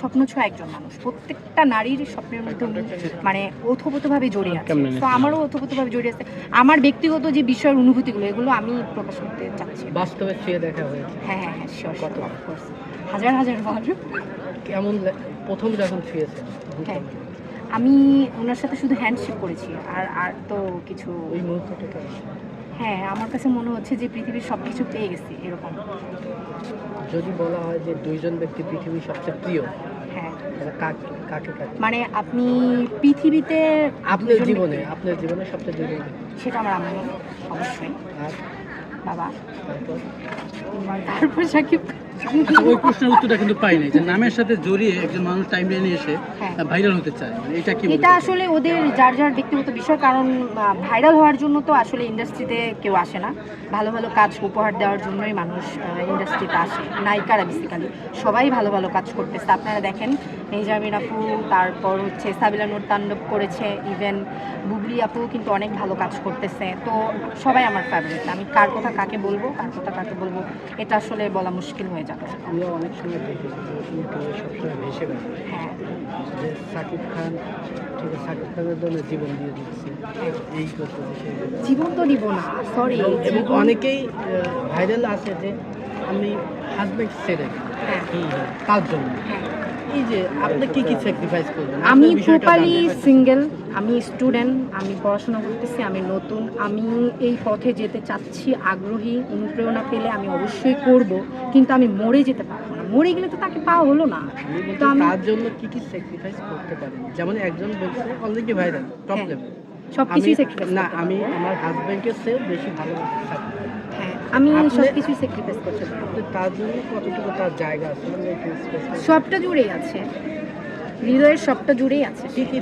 স্বপ্ন ছোঁয়া একজন মানুষ। প্রত্যেকটা নারীর স্বপ্নের মধ্যে উনি মানে ওতপ্রোতভাবে জড়িয়ে আছে। তো আমারও ওতপ্রোতভাবে জড়িয়ে আছে। আমার ব্যক্তিগত যে বিষয়ের অনুভূতিগুলো এগুলো আমি প্রকাশ করতে চাচ্ছি। বাস্তবে ছুঁয়ে দেখা হয়েছে? হ্যাঁ, শিওর, কত অফকোর্স হাজার বার। কেমন প্রথম যখন ছুঁয়েছেন? হ্যাঁ, আমি ওনার সাথে শুধু হ্যান্ডশেক করেছি, আর তো কিছু। ওই মুহূর্তটা কেমন? হ্যাঁ, আমার কাছে মনে হচ্ছে যে পৃথিবীর সব কিছু পেয়ে গেছি এরকম। যদি বলা হয় যে দুইজন ব্যক্তি পৃথিবীর সবচেয়ে প্রিয়, হ্যাঁ, তাহলে কাকে কাকে? মানে আপনি পৃথিবীতে আপনার জীবনে সবচেয়ে দুইজন ব্যক্তি? সেটা আমার আম্মু অবশ্যই, আর বাবা, তারপর? তারপর সাকিব। আচ্ছা, ওই প্রশ্নের উত্তরটা কিন্তু পাইনি যে নামের সাথে জড়িয়ে একজন মানুষ টাইম লাইনে এসে হ্যাঁ। ভাইরাল হতে চায়, মানে এটা কি এটা আসলে ওদের যার যার ব্যক্তিগত বিষয়, কারণ ভাইরাল হওয়ার জন্য তো আসলে ইন্ডাস্ট্রিতে কেউ আসে না। ভালো ভালো কাজ উপহার দেওয়ার জন্যই মানুষ ইন্ডাস্ট্রিতে আসে। নায়িকারা বেসিক্যালি সবাই ভালো ভালো কাজ করতেছে। আপনারা দেখেন মেহজাবিন আপু, তারপর হচ্ছে সাবিলা নূর তাণ্ডব করেছে, ইভেন বুবলি আপু কিন্তু অনেক ভালো কাজ করতেছে। তো সবাই আমার ফেভারিট। আমি কার কথা কাকে বলবো, কার কথা কাকে বলবো এটা আসলে বলা মুশকিল হয়ে যাবে। আমরা অনেক সময় দেখেছি যে ইউটিউবে সবসময় ভেসে বেড়ায় হ্যাঁ, যে সাকিব খান, ঠিক আছে, সাকিব খানের জন্য জীবন দিয়ে দিচ্ছে, এই করতে সেই করতে। জীবন তো দিব না, সরি। এবং অনেকেই ভাইরাল আছে যে আমি হাজব্যান্ড ছেড়ে হ্যাঁ, তার জন্য। হ্যাঁ। এই যে আপনি কি কি স্যাক্রিফাইস করবেন? আমি আপনার বিষয়টা প্রপারলি জানতে চাচ্ছি। সিঙ্গেল, আমি স্টুডেন্ট, আমি পড়াশোনা করতেছি, আমি নতুন, আমি এই পথে যেতে চাচ্ছি, আগ্রহী। অনুপ্রেরণা পেলে আমি অবশ্যই করব, কিন্তু আমি মরে যেতে পারবো না। মরে গেলে তো তাকে পাওয়া হলো না। আমি বলছি, তো আমি তার জন্য কি কি স্যাক্রিফাইস করতে পারেন? যেমন একজন বলছে অলরেডি ভাইরাল টপ হ্যাঁ, লেভেল, সবকিছুই স্যাক্রিফাইস না করতে আমি আমার হাজব্যান্ডের চেয়ে বেশি ভালোবাসি সাকিব। হ্যাঁ, আমি আপনি- সবকিছুই স্যাক্রিফাইস করতে পারবো। আপনি তার জন্য কতটুকু তার জায়গা আছে? মানে একটু specific সবটা জুড়েই আছে, হৃদয়ের সবটা জুড়েই আছে। কি কি